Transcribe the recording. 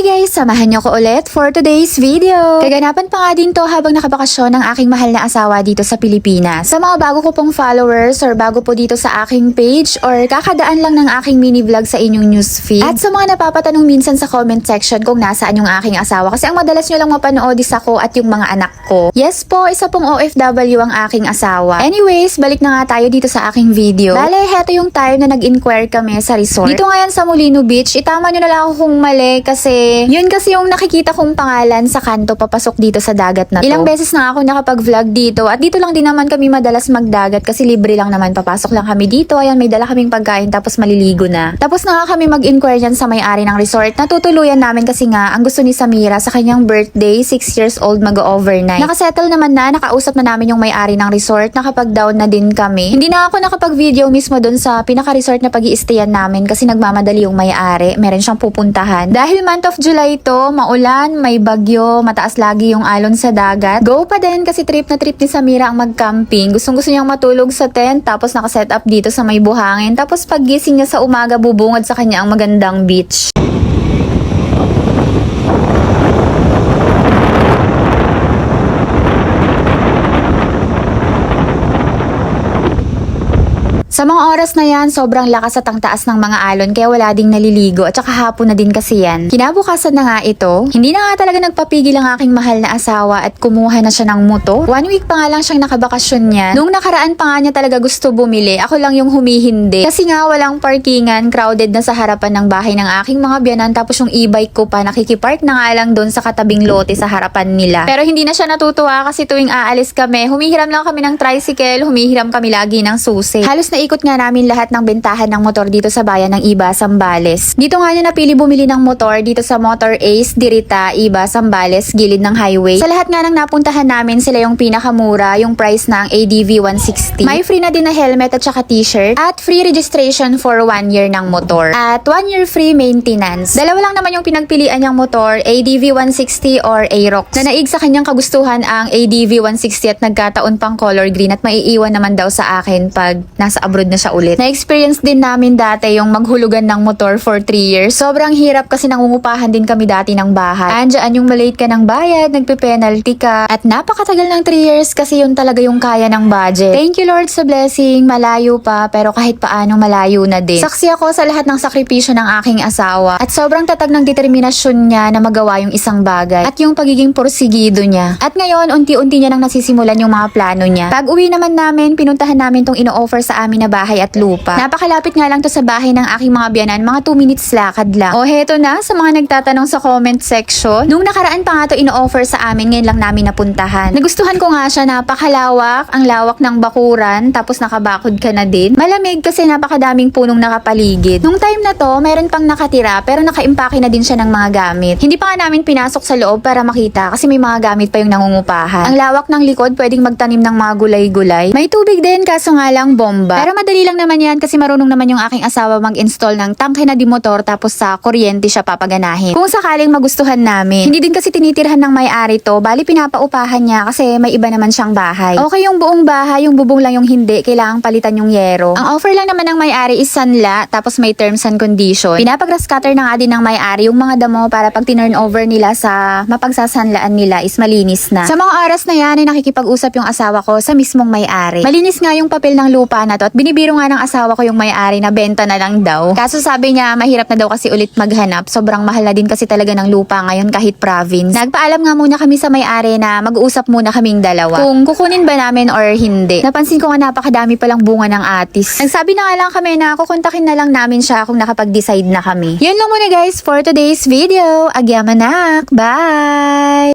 guys, samahan niyo ko ulit for today's video. Kaganapan pa nga din to habang nakabakasyon ng aking mahal na asawa dito sa Pilipinas. Sa mga bago ko pong followers or bago po dito sa aking page or kakadaan lang ng aking mini vlog sa inyong newsfeed. At sa mga napapatanong minsan sa comment section kung nasaan yung aking asawa kasi ang madalas nyo lang mapanood is ako at yung mga anak ko. Yes po, isa pong OFW ang aking asawa. Anyways, balik na nga tayo dito sa aking video. Bale, heto yung time na nag-inquire kami sa resort. Dito ngayon sa Molino Beach, itama nyo na lang ako kung mali kasi yun kasi yung nakikita kong pangalan sa kanto papasok dito sa dagat na to. Ilang beses na ako nakapag-vlog dito at dito lang din naman kami madalas magdagat kasi libre lang naman, papasok lang kami dito. Ayan, may dala kaming pagkain tapos maliligo na. Tapos na nga kami mag-inquire dyan sa may-ari ng resort. Natutuluyan namin kasi nga ang gusto ni Samira sa kanyang birthday, 6 years old mag-overnight. Nakasettle naman na, nakausap na namin yung may-ari ng resort, nakapag-down na din kami. Hindi na ako nakapag-video mismo dun sa pinaka-resort na pag-i-stayan namin kasi nagmamadali yung may-ari. Meron siyang pupuntahan. Dahil month of July ito, maulan, may bagyo, mataas lagi yung alon sa dagat. Go pa din kasi trip na trip ni Samira ang mag-camping. Gustong-gusto niyang matulog sa tent tapos nakaset up dito sa may buhangin. Tapos paggising niya sa umaga, bubungad sa kanya ang magandang beach. Sa mga oras na yan, sobrang lakas at ang taas ng mga alon kaya wala ding naliligo at saka hapon na din kasi yan. Kinabukasan na nga ito, hindi na nga talaga nagpapigil ang aking mahal na asawa at kumuha na siya ng motor. 1 week pa nga lang siyang nakabakasyon niya. Nung nakaraan pa nga niya talaga gusto bumili, ako lang yung humihindi. Kasi nga walang parkingan, crowded na sa harapan ng bahay ng aking mga biyanan tapos yung e-bike ko pa nakikipark na nga lang doon sa katabing lote sa harapan nila. Pero hindi na siya natutuwa kasi tuwing aalis kami, humihiram lang kami ng tricycle, humihiram kami lagi ng susi. Halos na ikot nga namin lahat ng bentahan ng motor dito sa bayan ng Iba, Zambales. Dito nga niya napili bumili ng motor dito sa Motor Ace, Dirita, Iba, Zambales, gilid ng highway. Sa lahat nga ng napuntahan namin, sila yung pinakamura, yung price ng ADV 160. May free na din na helmet at saka t-shirt at free registration for 1 year ng motor. At 1 year free maintenance. Dalawa lang naman yung pinagpilian niyang motor, ADV 160 or Aerox. Na naig sa kanyang kagustuhan ang ADV 160 at nagkataon pang color green at maiiwan naman daw sa akin pag nasa abroad na siya ulit. Na-experience din namin dati yung maghulugan ng motor for 3 years. Sobrang hirap kasi nangungupahan din kami dati ng bahay. Andiyan yung malate ka ng bayad, nagpe-penalty ka, at napakatagal ng 3 years kasi yun talaga yung kaya ng budget. Thank you Lord sa blessing, malayo pa pero kahit paano malayo na din. Saksi ako sa lahat ng sakripisyo ng aking asawa at sobrang tatag ng determinasyon niya na magawa yung isang bagay at yung pagiging porsigido niya. At ngayon, unti-unti niya nang nasisimulan yung mga plano niya. Pag uwi naman namin, pinuntahan namin tong ino-offer sa amin na bahay at lupa. Napakalapit nga lang to sa bahay ng aking mga biyanan, mga 2 minutes lakad lang. O heto na, sa mga nagtatanong sa comment section, nung nakaraan pa nga to ino-offer sa amin, ngayon lang namin napuntahan. Nagustuhan ko nga siya, napakalawak, ang lawak ng bakuran, tapos nakabakod ka na din. Malamig kasi napakadaming punong nakapaligid. Nung time na to, meron pang nakatira pero nakaimpake na din siya ng mga gamit. Hindi pa nga namin pinasok sa loob para makita kasi may mga gamit pa yung nangungupahan. Ang lawak ng likod, pwedeng magtanim ng mga gulay-gulay. May tubig din kaso nga lang bomba. Pero madali lang naman yan kasi marunong naman yung aking asawa mag-install ng tangke na di motor tapos sa kuryente siya papaganahin. Kung sakaling magustuhan namin. Hindi din kasi tinitirhan ng may-ari to, bali pinapaupahan niya kasi may iba naman siyang bahay. Okay yung buong bahay, yung bubong lang yung hindi, kailangang palitan yung yero. Ang offer lang naman ng may-ari is sanla tapos may terms and condition. Pinapag-grass cutter na nga din ng may-ari yung mga damo para pag tinurn over nila sa mapagsasanlaan nila is malinis na. Sa mga oras na yan ay nakikipag-usap yung asawa ko sa mismong may-ari. Malinis nga yung papel ng lupa na to at binibiro nga ng asawa ko yung may-ari na benta na lang daw. Kaso sabi niya mahirap na daw kasi ulit maghanap. Sobrang mahal na din kasi talaga ng lupa ngayon kahit province. Nagpaalam nga muna kami sa may-ari na mag-uusap muna kaming dalawa kung kukunin ba namin or hindi. Napansin ko nga napakadami palang bunga ng atis. Nagsabi na nga lang kami na kukontakin na lang namin siya kung nakapag-decide na kami. Yun lang muna guys for today's video. Agyamanak! Bye!